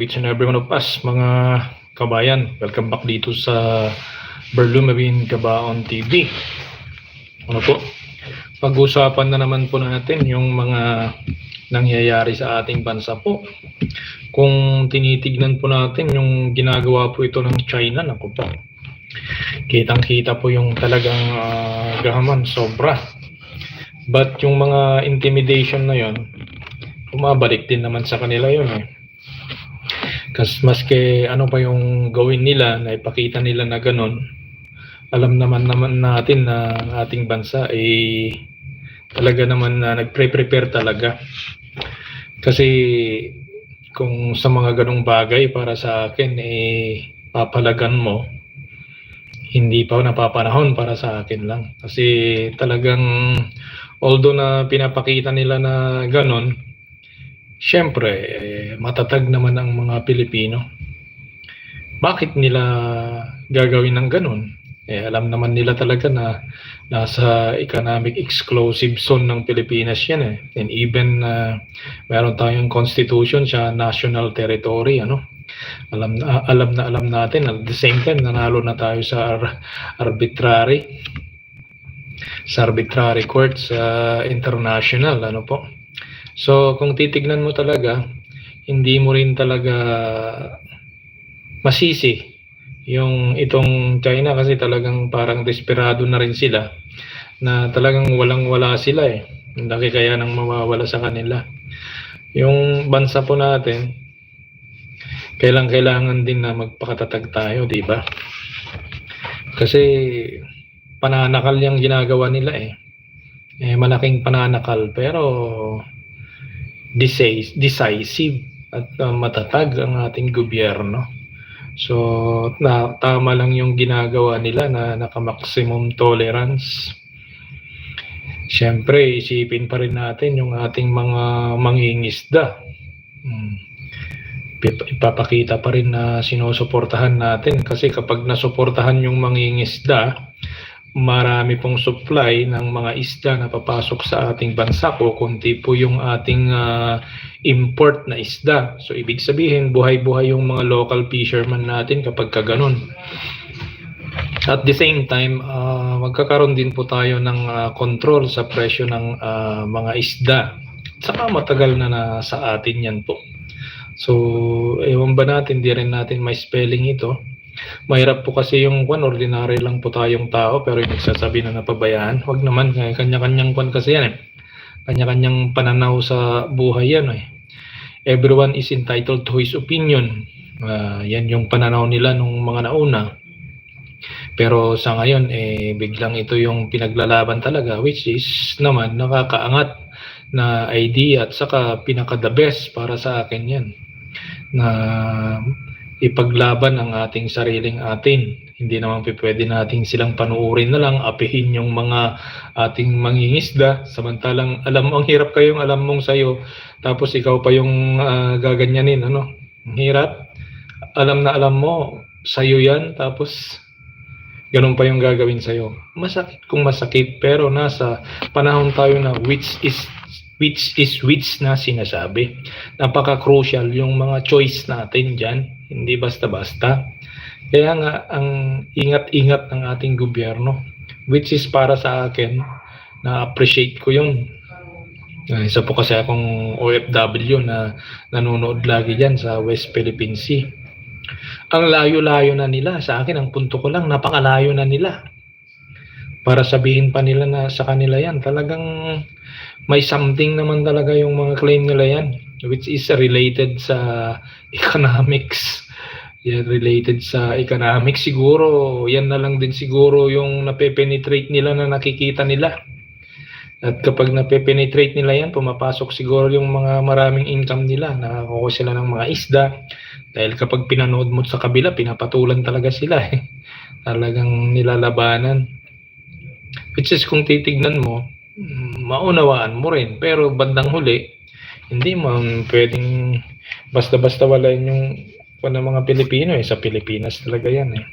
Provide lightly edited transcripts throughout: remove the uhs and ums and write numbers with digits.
Each and every one of us, mga kabayan. Welcome back dito sa Berlumabin Kabaon TV. Ano po? Pag-usapan na naman po natin yung mga nangyayari sa ating bansa po. Kung tinitignan po natin yung ginagawa po ito ng China, naku po. Kitang-kita po yung talagang gahaman, sobra. But yung mga intimidation na yon, bumabalik din naman sa kanila yun eh. Kasi maski ano pa yung gawin nila, na ipakita nila na ganun, alam naman natin na ating bansa ay talaga naman na nagpre-prepare talaga. Kasi kung sa mga ganung bagay para sa akin papalagan mo, hindi pa napapanahon para sa akin lang. Kasi talagang although na pinapakita nila na ganon, syempre matatag naman ang mga Pilipino. Bakit nila gagawin ng ganon? Alam naman nila talaga na nasa economic exclusive zone ng Pilipinas yan eh. And even meron tayong constitution sa national territory, ano? Alam natin, at the same time nanalo na tayo sa arbitrary courts international, ano po. So kung titignan mo talaga, hindi mo rin talaga masisi yung itong China, kasi talagang parang desperado na rin sila, na talagang walang-wala sila eh. Ang laki kaya nang mawawala sa kanila. Yung bansa po natin, kailangan din na magpakatatag tayo, di ba? Kasi pananakal yung ginagawa nila eh. Malaking pananakal pero decisive at matatag ang ating gobyerno. So tama lang yung ginagawa nila na naka-maximum tolerance. Siyempre, isipin pa rin natin yung ating mga mangingisda. Ipapakita pa rin na sinusuportahan natin, kasi kapag nasuportahan yung mangingisda, marami pong supply ng mga isda na papasok sa ating bansa, ko kunti po yung ating import na isda. So ibig sabihin, buhay-buhay yung mga local fishermen natin kapag kaganon. At the same time, magkakaroon din po tayo ng control sa presyo ng mga isda. Saka matagal na sa atin yan po. So ewan ba natin, di rin natin may spelling ito. Mahirap po kasi yung ordinary lang po tayong tao, pero yung nagsasabi na napabayaan, wag naman, kanya-kanyang kasi yan eh. Kanya-kanyang pananaw sa buhay yan eh. Everyone is entitled to his opinion. Yan yung pananaw nila nung mga nauna. Pero sa ngayon biglang ito yung pinaglalaban talaga, which is naman nakakaangat na idea, at saka pinaka-the best para sa akin yan, na ipaglaban ang ating sariling atin. Hindi naman pwede nating silang panuurin na lang, apihin yung mga ating mangingisda, samantalang alam mo, ang hirap kayong alam mong sayo, tapos ikaw pa yung gaganyanin, ano? Ang hirap. Alam na alam mo, sayo yan, tapos ganun pa yung gagawin sa'yo. Masakit kung masakit, pero nasa panahon tayo na which is na sinasabi. Napaka-crucial yung mga choice natin dyan. Hindi basta-basta. Kaya nga, ang ingat-ingat ng ating gobyerno, which is para sa akin, na-appreciate ko yun. Isa po kasi akong OFW na nanonood lagi dyan sa West Philippine Sea. Ang layo-layo na nila. Sa akin, ang punto ko lang, napakalayo na nila. Para sabihin pa nila na sa kanila yan, talagang may something naman talaga yung mga claim nila yan, which is related sa economics. Yan, related sa economics siguro. Yan na lang din siguro yung nape-penetrate nila, na nakikita nila. At kapag nape-penetrate nila yan, pumapasok siguro yung mga maraming income nila. Nakakuha sila ng mga isda. Dahil kapag pinanood mo sa kabila, pinapatulan talaga sila eh. Talagang nilalabanan. Which is kung titignan mo, maunawaan mo rin. Pero bandang huli, hindi mo pwedeng basta-basta walain yung ng mga Pilipino eh. Sa Pilipinas talaga yan eh.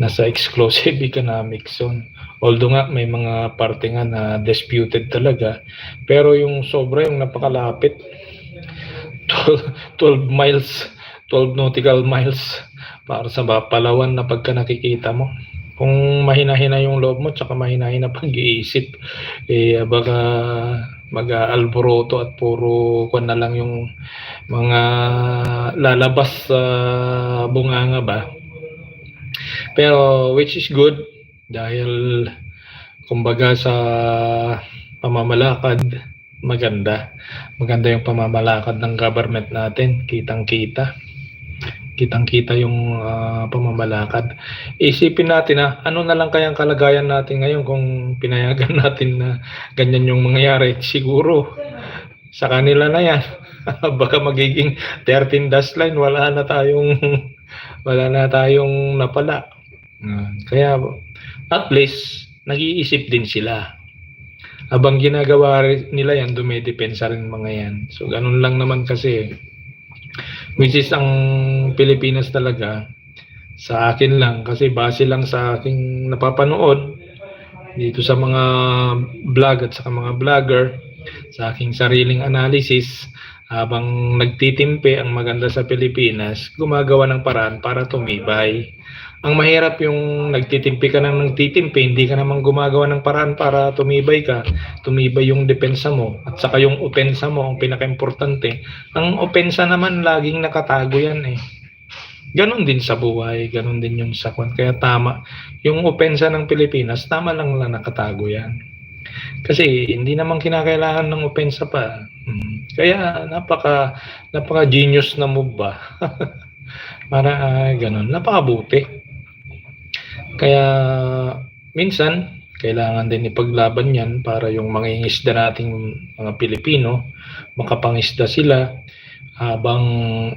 Nasa exclusive economic zone. Although nga may mga parte nga na disputed talaga, pero yung sobra, yung napakalapit, 12 miles 12 nautical miles para sa Palawan na pagka nakikita mo. Kung mahina-hina yung loob mo tsaka mahina-hina pag-iisip, baka mag-aalboroto at puro kwan na lang yung mga lalabas sa bunganga ba. Pero which is good dahil kumbaga sa pamamalakad maganda yung pamamalakad ng government natin, kitang-kita yung pamamalakad. Isipin natin ano na lang kayang kalagayan natin ngayon kung pinayagan natin na ganyan yung mangyayari. Siguro sa kanila na yan baka magiging 13 dash line, wala na tayong napala. Kaya at least nag-iisip din sila. Habang ginagawa nila yan, dumedepensa rin mga yan. So ganun lang naman kasi. Which is ang Pilipinas talaga, sa akin lang, kasi base lang sa aking napapanood dito sa mga vlog at sa mga vlogger, sa aking sariling analysis, habang nagtitimpe ang maganda sa Pilipinas, gumagawa ng paraan para tumibay. Ang mahirap yung nagtitimpe ka hindi ka naman gumagawa ng paraan para tumibay ka. Tumibay yung depensa mo at saka yung opensa mo ang pinaka-importante. Ang opensa naman laging nakatago yan Ganon din sa buhay, ganon din yung sa kwan. Kaya tama, yung opensa ng Pilipinas, tama lang nakatago yan. Kasi hindi naman kinakailangan ng opensa pa. Kaya napaka genius na move ba. Para ganon, napakabuti. Kaya minsan kailangan din ipaglaban yan para yung mga ingisda nating mga Pilipino makapangisda sila habang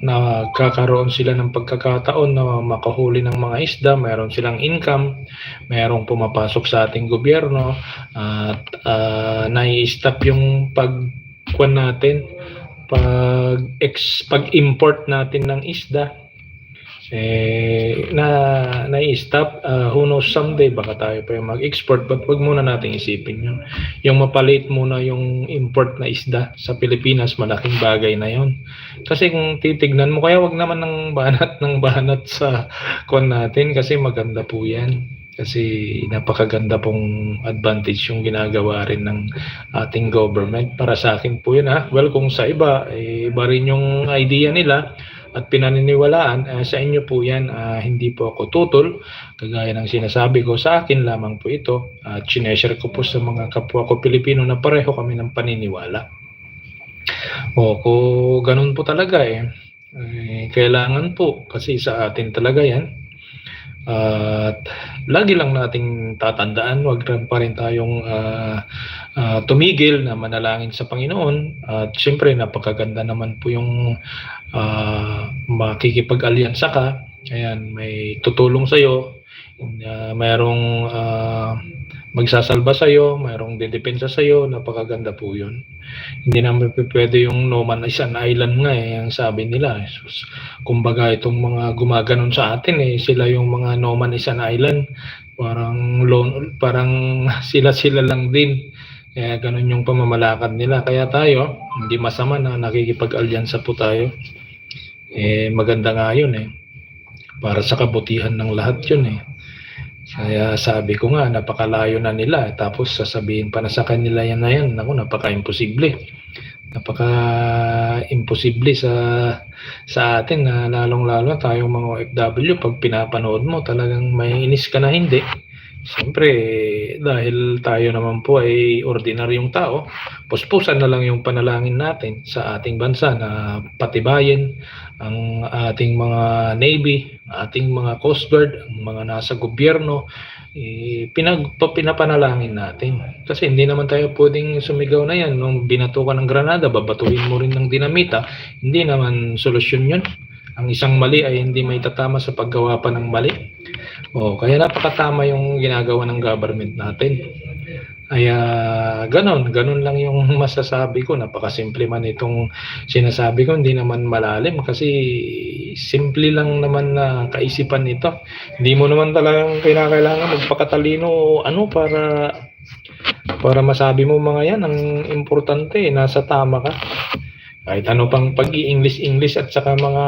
nakakaroon sila ng pagkakataon na makahuli ng mga isda, mayroon silang income, mayroong pumapasok sa ating gobyerno at nai-stop yung pag-kuan natin, pag-import natin ng isda. Na-stop, who knows someday baka tayo pa yung mag-export, but wag muna natin isipin yun. Yung mapalit muna yung import na isda sa Pilipinas, malaking bagay na yun. Kasi kung titignan mo, kaya wag naman ng banat sa kwan natin kasi maganda po yan. Kasi napakaganda pong advantage yung ginagawa rin ng ating government. Para sa akin po yun Well, kung sa iba, iba rin yung idea nila at pinaniniwalaan, sa inyo po yan, hindi po ako tutol. Kagaya ng sinasabi ko, sa akin lamang po ito. At sineshare ko po sa mga kapwa ko Pilipino na pareho kami ng paniniwala. Kung ganun po talaga kailangan po kasi sa atin talaga yan. At lagi lang nating tatandaan, wag pa rin tayong tumigil na manalangin sa Panginoon. At siyempre napakaganda naman po yung makikipag-alyansa ka. Ayan, may tutulong sa'yo, mayroong magsasalba sa'yo, mayroong dedepensa sa'yo, napakaganda po yun. Hindi naman pwede yung no man is an island nga ang sabi nila. Kumbaga itong mga gumaganon sa atin sila yung mga no man is an island, parang sila lang din. Kaya ganun yung pamamalakad nila. Kaya tayo, hindi masama na nakikipag-alyansa po tayo. Maganda nga yun para sa kabutihan ng lahat yun Kaya sabi ko nga, napakalayo na nila. Tapos sasabihin pa na sa kanila yan na yan. Naku, napaka-imposible. Napaka-imposible sa atin na lalong-lalo tayong mga OFW. Pag pinapanood mo, talagang may inis ka na hindi. Siyempre, dahil tayo naman po ay ordinaryong tao, puspusan na lang yung panalangin natin sa ating bansa na patibayin ang ating mga Navy, ating mga Coast Guard, ang mga nasa gobyerno, pinapanalangin natin. Kasi hindi naman tayo pwedeng sumigaw na yan. Nung binato ka ng granada, babatuhin mo rin ng dinamita. Hindi naman solusyon yun. Ang isang mali ay hindi may tatama sa paggawa pa ng mali. Kaya napakatama yung ginagawa ng government natin. Kaya ganon lang yung masasabi ko. Napakasimple man itong sinasabi ko, hindi naman malalim kasi simple lang naman na kaisipan nito. Hindi mo naman talagang kinakailangan magpakatalino para masabi mo mga yan. Ang importante, nasa tama ka. Kahit ano pang pag-i-English at saka mga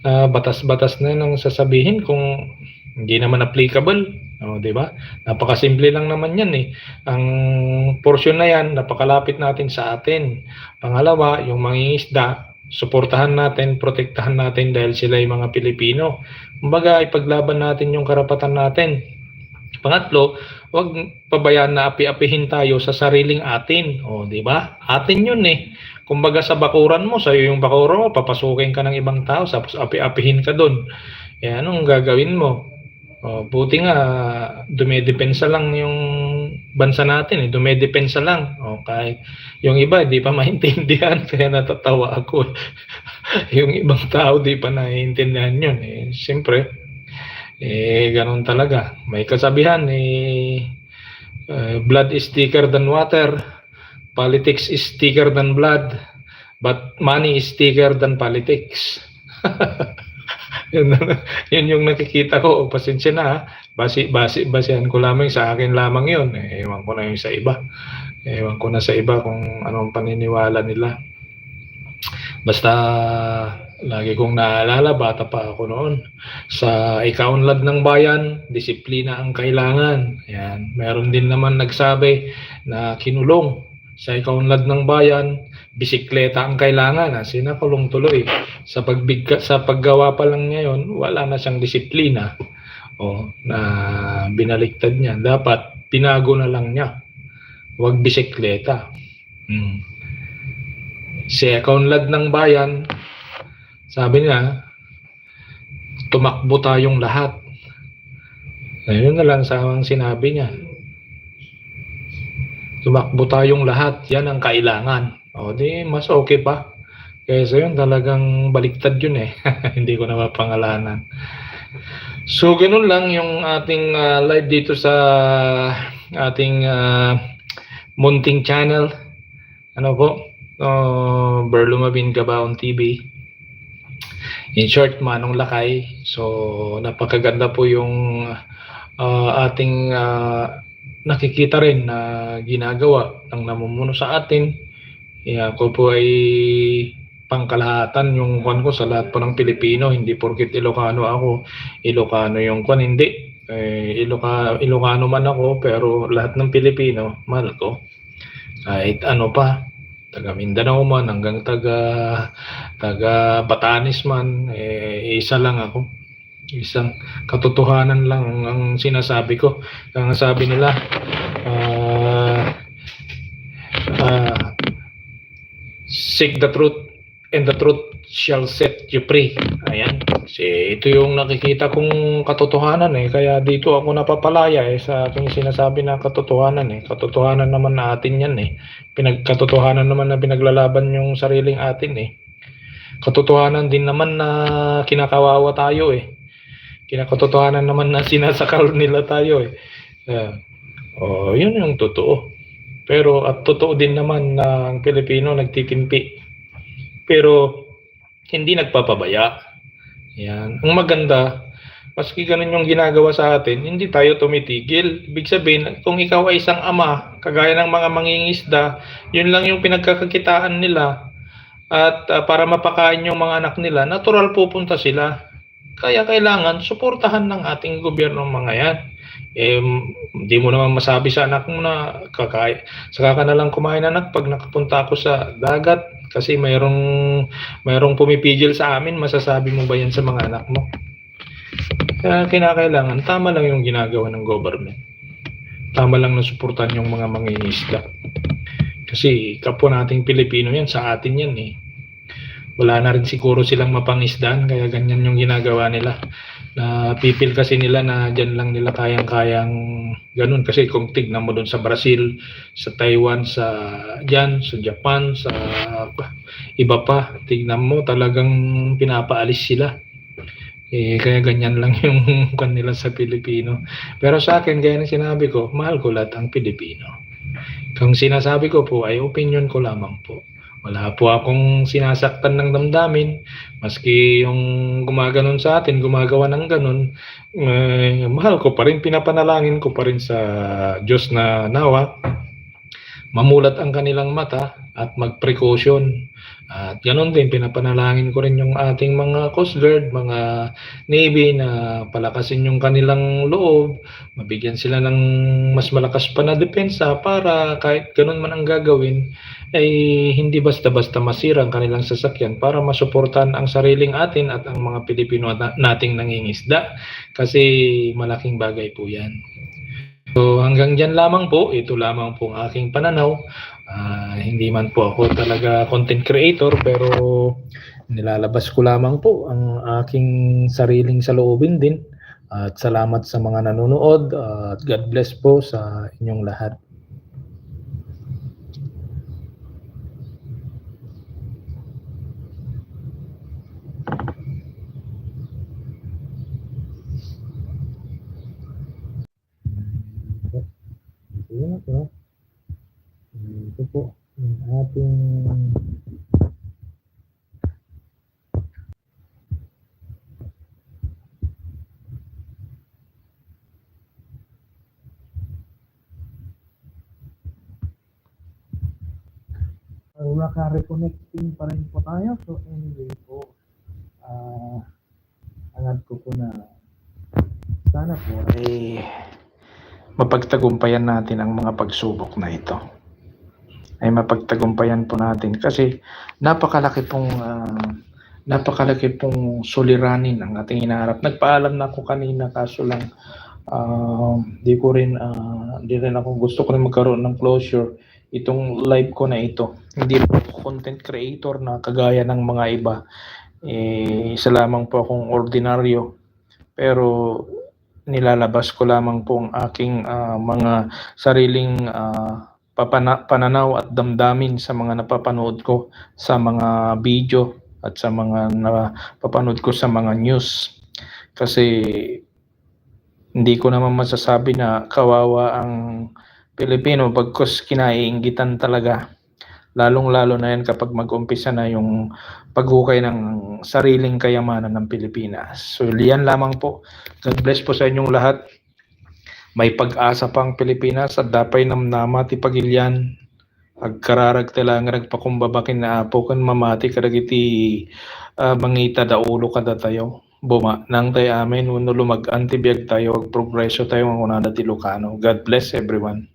batas-batas na ang sasabihin kung hindi naman applicable, 'di ba? Napakasimple lang naman 'yan eh. Ang porsyon na 'yan napakalapit natin sa atin. Pangalawa, yung mangingisda, suportahan natin, protektahan natin dahil sila ay mga Pilipino. Kumbaga ipaglaban natin yung karapatan natin. Pangatlo, wag pabayaan na api-apihin tayo sa sariling atin, 'di ba? Atin 'yun eh. Kumbaga sa bakuran mo, sa'yo yung bakuran mo, papasukin ka ng ibang tao, tapos api-apihin ka doon. Eh, anong gagawin mo? Buti nga, dumedepensa lang yung bansa natin, dumedepensa lang. Kahit yung iba, di pa maintindihan, kaya natatawa ako. Yung ibang tao, di pa naiintindihan yun. Siyempre, ganun talaga. May kasabihan, blood is thicker than water. Politics is thicker than blood, but money is thicker than politics. yun yung nakikita ko. Pasensya na, basehan ko lamang sa akin lamang yun. Ewan ko na yung sa iba. Ewan ko na sa iba kung anong paniniwala nila. Basta lagi kong naalala, bata pa ako noon, sa ikaunlad ng bayan, disiplina ang kailangan. Ayan. Meron din naman nagsabi na kinulong. Sa ikaunlad ng bayan, bisikleta ang kailangan. Sinakulong tuloy. Sa paggawa pa lang ngayon, wala na siyang disiplina. Na binaliktad niya. Dapat pinago na lang niya. Huwag bisikleta. Sa ikaunlad ng bayan, sabi niya, tumakbo tayong lahat. Ayun na lang sa sinabi niya. Tumakbo tayong lahat, yan ang kailangan. Di mas okay pa. Kaysa yun, talagang baliktad yun eh. Hindi ko na mapangalanan. So, ganun lang yung ating live dito sa ating munting channel. Berlumabin Gabaon TV. In short, Manong Lakay. So, napakaganda po yung ating nakikita rin na ginagawa ng namumuno sa atin. Ako po ay pangkalahatan yung kwan ko sa lahat po ng Pilipino. Hindi porket Ilocano ako, Ilocano yung kwan. Hindi. Ilocano man ako, pero lahat ng Pilipino, mahal ko. Kahit ano pa, taga Mindanao man, hanggang taga Batanes man, isa lang ako. Isang katotohanan lang ang sinasabi ko. Ang sabi nila, seek the truth and the truth shall set you free. Ayan. Kasi ito yung nakikita kong katotohanan Kaya dito ako napapalaya sa aking sinasabi na katotohanan Katotohanan naman na atin yan Katotohanan naman na pinaglalaban yung sariling atin Katotohanan din naman na kinakawawa tayo Kinakatotohanan naman na sinasakal nila tayo yun yung totoo. Pero at totoo din naman na ang Pilipino nagtitimpi. Pero hindi nagpapabaya. Yan. Ang maganda, maski ganun yung ginagawa sa atin, hindi tayo tumitigil. Ibig sabihin, kung ikaw ay isang ama, kagaya ng mga mangingisda, yun lang yung pinagkakakitaan nila. At para mapakain yung mga anak nila, natural pupunta sila. Kaya kailangan suportahan ng ating gobyerno mga yan. Hindi mo naman masabi sa anak mo na saka ka na lang kumain anak pag nakapunta ako sa dagat kasi mayroong pumipigil sa amin. Masasabi mo ba yan sa mga anak mo? Kaya kinakailangan, tama lang yung ginagawa ng government. Tama lang na suportahan yung mga mangingisda. Kasi kapwa nating Pilipino yan, sa atin yan Wala na rin siguro silang mapangisdaan, kaya ganyan yung ginagawa nila. Na pipil kasi nila na dyan lang nila kayang-kayang ganun. Kasi kung tignan mo doon sa Brazil, sa Taiwan, sa Japan, sa iba pa, tignan mo talagang pinapaalis sila. Kaya ganyan lang yung kanila sa Pilipino. Pero sa akin, gaya ng sinabi ko, mahal ko lahat ang Pilipino. Kung sinasabi ko po ay opinion ko lamang po. Wala po akong sinasaktan ng damdamin. Maski yung gumaganon sa atin, gumagawa ng ganon, mahal ko pa rin, pinapanalangin ko pa rin sa Diyos na nawa mamulat ang kanilang mata at mag-precaution. At ganoon din, pinapanalangin ko rin yung ating mga Coast Guard, mga Navy na palakasin yung kanilang loob, mabigyan sila ng mas malakas pa na depensa para kahit ganoon man ang gagawin, ay hindi basta-basta masira ang kanilang sasakyan para masuportahan ang sariling atin at ang mga Pilipino nating nangingisda kasi malaking bagay po yan. So hanggang dyan lamang po, ito lamang po ang aking pananaw. Hindi man po ako talaga content creator pero nilalabas ko lamang po ang aking sariling saloobin din. At salamat sa mga nanonood at God bless po sa inyong lahat. Ito po yung ating naka-reconnecting pa rin po tayo. So anyway po, angad ko po na sana po ay mapagtagumpayan natin ang mga pagsubok na ito. Ay mapagtagumpayan po natin kasi napakalaki pong suliranin ang ating hinaharap. Nagpaalam na ako kanina kaso lang di rin ako gusto ko rin magkaroon ng closure itong live ko na ito. Hindi po ako content creator na kagaya ng mga iba. Isa lamang po akong ordinaryo pero nilalabas ko lamang po ang aking mga sariling pananaw at damdamin sa mga napapanood ko sa mga video at sa mga napapanood ko sa mga news. Kasi hindi ko naman masasabi na kawawa ang Pilipino bagkus kinaiinggitan talaga. Lalong-lalo na yan kapag mag-umpisa na yung paghukay ng sariling kayamanan ng Pilipinas. So yan lamang po. God bless po sa inyong lahat. May pag-asa pang Pilipinas at dapay namnama ti pagilyan. Agkararag talang nagpakumbabakin na apo kan mamati kadagiti mangita da ulo kada tayo. Buma nang tayo amin uno lumag-antibiyag tayo, progreso tayo ang unada ti Lucano. God bless everyone.